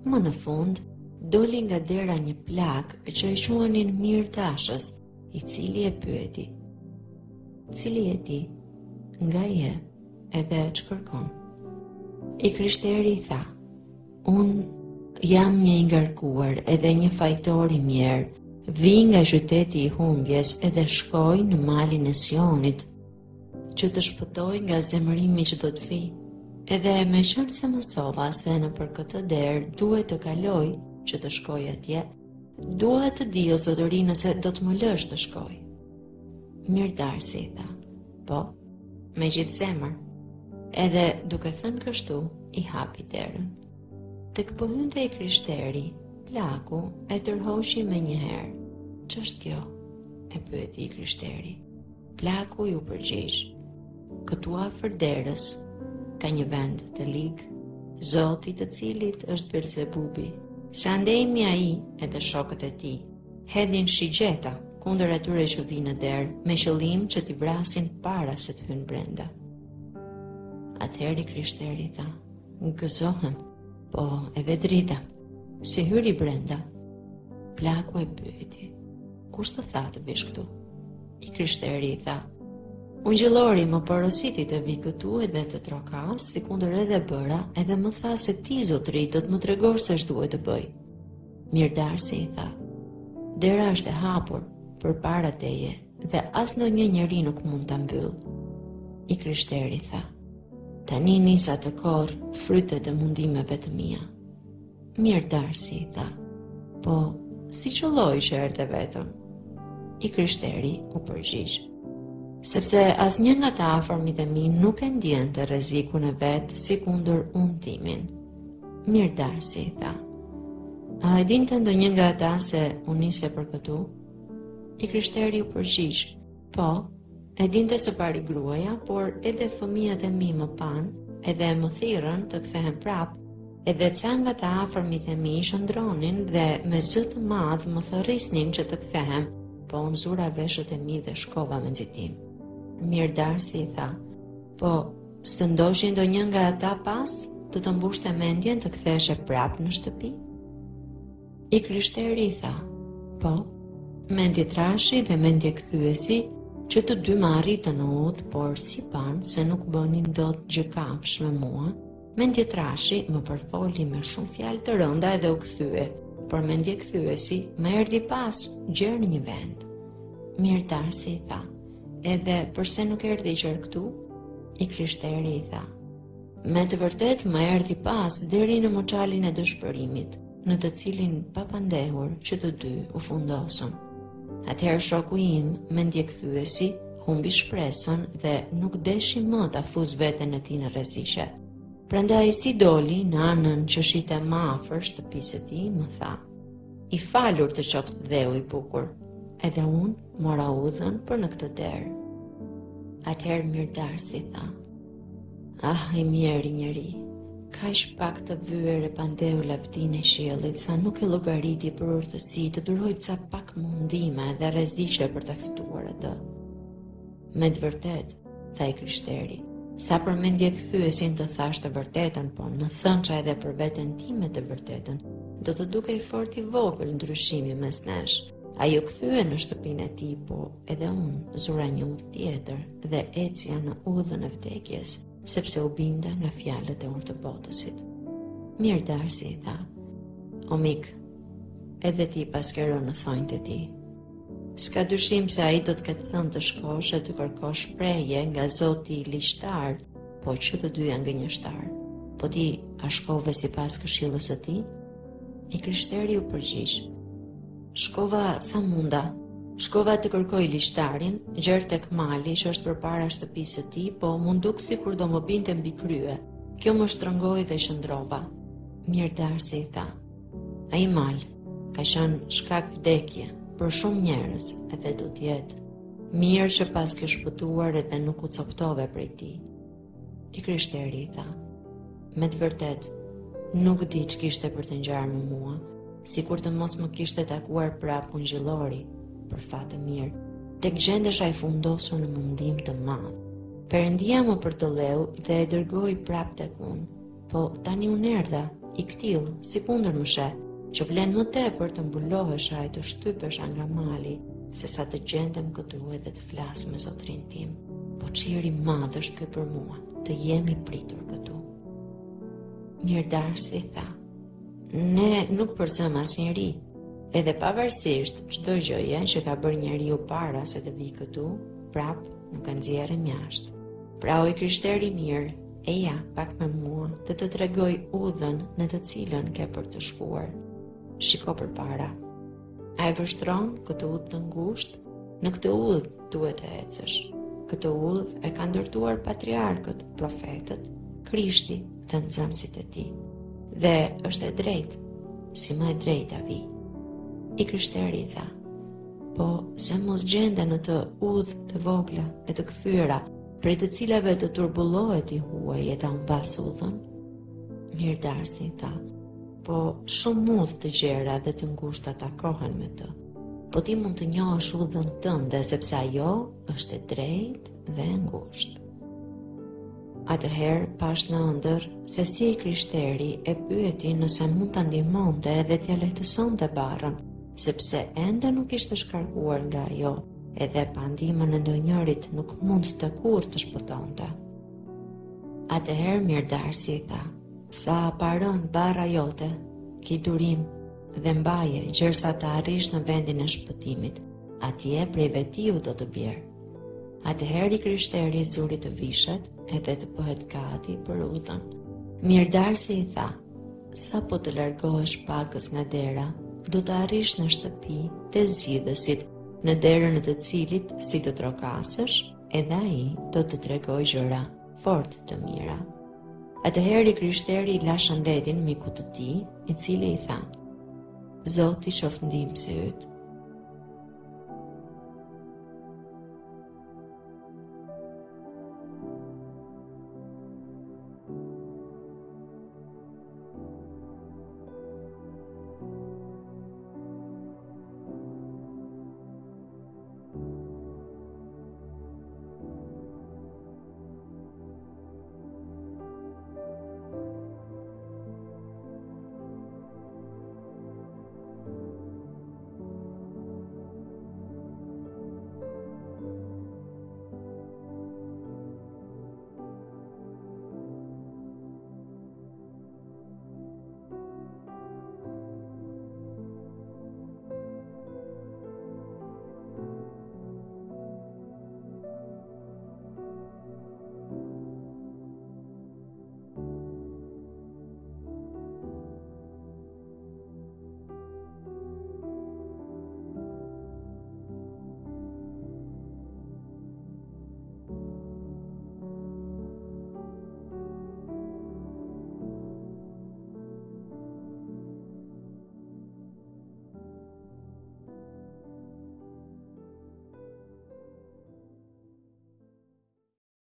Më në fund, doli nga dera një plak që e quanin Mirdashës, i cili e pyeti: "Cili je ti? Nga je? Edhe ç'kërkon?" I Krishteri i tha: "Unë jam një i ngarkuar edhe një fajtor i mirë. Vi nga qyteti i humbjes edhe shkoj në malin e Sionit, që të shpëtoj nga zemërimi që do të vi. Edhe me qenë se mësova se në për këtë derë duhet të kaloj që të shkoj atje, dua të di o zotëri nëse do të më lësh të shkoj." Mirdarsi i tha: "Po, me gjithë zemër." Edhe duke thënë kështu, i hapi derën. Tek po hynte i Krishteri, plaku e tërhoshi me njëherë. "Ç'është kjo?" e pyeti i Krishteri. Plaku ju përgjigj: "Këtu afër derës ka një vend të ligë, Zoti të cilit është Belzebubi. Sa ndejmi ai edhe shokët e tij hedhin shigjeta kundër atyre që vinë në derë me qëllim që t'i vrasin para se të hynë brenda." Atëherë i Krishteri tha: "Gëzohem, po edhe dritem. Si hyri brenda?" Plaku e pyeti: "Kush të tha të vish këtu?" I Krishteri i tha: "Ungjillori më porositi të vi këtu edhe të trokas, sikundër edhe bëra, edhe më tha se ti zotëri do të më tregosh se ç'duhet të bëj." Mirdarsi i tha: "Dera është e hapur përpara teje dhe asnjë njeri nuk mund ta mbyll." I Krishteri tha: "Tani nisa të korr frytet e mundimeve të mia." Mirdarsi i tha: "Po, si qëlloj që erdhe vetëm?" I Krishteri u përgjigj: "Sepse asnjë nga të afërmit e mi nuk e ndjen të rrezikun e vet si kundër unë timin." Mirdarsi i tha: "A e dinte ndonjë nga ata se u nise për këtu?" I Krishteri u përgjigj: "Po, e dinte së pari gruaja, por edhe fëmijët e mi më pan, edhe më thirrën të kthehem prap, edhe ca nga të afërmit e mi shëndronin dhe me zë të madh më thërrisnin që të kthehem, po unë zura veshët e mi dhe shkova me nxitim." Mirdarsi i tha: "Po, s'të ndoshin ndonjë nga ata pas të të mbushte mendjen të ktheshe prap në shtëpi?" I Krishteri i tha: "Po, mendjetrashi dhe mendjekthyesi që të dy më arritën në udhë, por si pan se nuk bënin dot gjë kafsh me mua, mendjetrashi më përfoli me shumë fjalë të rënda edhe u kthye, por mendjekthyesi më erdhi pas gjerë në një vend." Mirdarsi i tha: "Edhe përse nuk erdhi gjerë këtu?" I Krishteri i tha: "Me të vërtet më erdhi pas deri në moçalin e dëshpërimit, në të cilin pa pandehur që të dy u fundosën. Atëherë shoku im, mendjekthyesi, humbi shpresën dhe nuk deshi më ta fuz veten e tij në rreziqe. Prandaj si doli në anën që shite më afër shtëpisë së tij, më tha: 'I falur të qoftë dheu i bukur.' Edhe unë mora udhën për në këtë derë." Atëherë Mirdarsi tha: "Ah, i mirë njeri, kaq pak të vyer e pandeu lavdinë e qiellit sa nuk e llogariti për urtësi të duroj ca pak mundime dhe rreziqe për ta fituar atë." "Me të vërtet," tha i Krishteri, "sa për mendjekthyesin të thash të vërtetën, po në thënça edhe për veten time të vërtetën, do të dukej fort i vogël ndryshimi mes nesh. Ai u kthye në shtëpinë e tij, po edhe unë zura një udhë tjetër dhe ecja në udhën e vdekjes, sepse u binda nga fjalët e urtëbotësit." Mirdarsi i tha: "O mik, edhe ti paskero në thonjtë e tij. S'ka dyshim se ai do të ketë thënë të shkosh e të kërkosh shprehje nga Zoti i ligjtar, po që të dy janë gënjeshtar. Po ti a shkove sipas këshillës së tij?" I Krishteri u përgjigj: "Shkova sa munda. Shkova të kërkoj ligjtarin, gjerë tek mali që është përpara shtëpisë së tij, po mund duk sikur do më binte mbi krye. Kjo më shtrëngoi dhe qëndrova." Mirdarsi i tha: "Ai mal ka qenë shkak vdekje për shumë njerëz, edhe do të jetë. Mirë që pas ke shpëtuar edhe nuk u coptove prej tij." I Krishteri i tha: "Me të vërtet, nuk di ç'kishte për të ngjarë me mua, sikur të mos më kishte takuar prap ungjillori, për fat të mirë, tek gjendesha i fundosur në mundim të madh. Perëndia më përdolleu dhe e dërgoi prap tek unë. po tani unë erdha, i ktill, si kundër më she, që vlen më tepër të mbulohesha e të shtypesha nga mali, se sa të gjendem këtu edhe të flas me zotrin tim. Po çiri i madh është ky për mua, të jemi pritur këtu. Mirëdarsi tha, ne nuk përzëm asnjëri, edhe pavarësisht çdo gjëje që ka bërë njeriu para se të vijë këtu, prap nuk e nxjerrëm jashtë. Pra o i krishteri mirë, eja pak me mua të të tregoj udhën në të cilën ke për të shkuar. Shiko përpara. A e vështron këtë udhë të ngushtë? Në këtë udhë duhet të ecësh. Këtë udhë e ka ndërtuar patriarkët, profetët, Krishti dhe nxënësit e tij. Dhe është e drejtë, si më e drejta vi. I krishteri tha, po se mos gjende në të udhë të vogla e të kthyera, prej të cilave të turbullohet i huaj e ta humbas udhën? Mirëdarsi tha, po shumë udhë të gjera dhe të ngushta takohen me të. Po ti mund të njohësh udhën tënde sepse ajo është e drejtë dhe e ngushtë. Atëherë pash në ëndër se si i krishteri e pyeti nëse mund ta ndihmonte edhe t'ia lehtësonte barrën, sepse ende nuk ishte shkarkuar nga ajo, edhe pa ndihmën e ndonjërit nuk mund të kur të shpëtonte. Atëherë mirëdarsi i tha, sa paron barra jote, ki durim dhe mbaje gjersa të arrish në vendin e shpëtimit, atje prej vetiu do të bjerë. Atëherë i krishteri zuri të vishet edhe të bëhet gati për udhën. Mirëdarsi i tha, sa po të largohesh pakës nga dera, do të arrish në shtëpi të zgjidhësit, në derën e të cilit si të trokasësh, edhe ai do të tregoj gjëra fort të mira. Atëherë i krishteri i la shëndetin mikut të tij, i cili i tha, Zoti qoftë ndihmësi yt,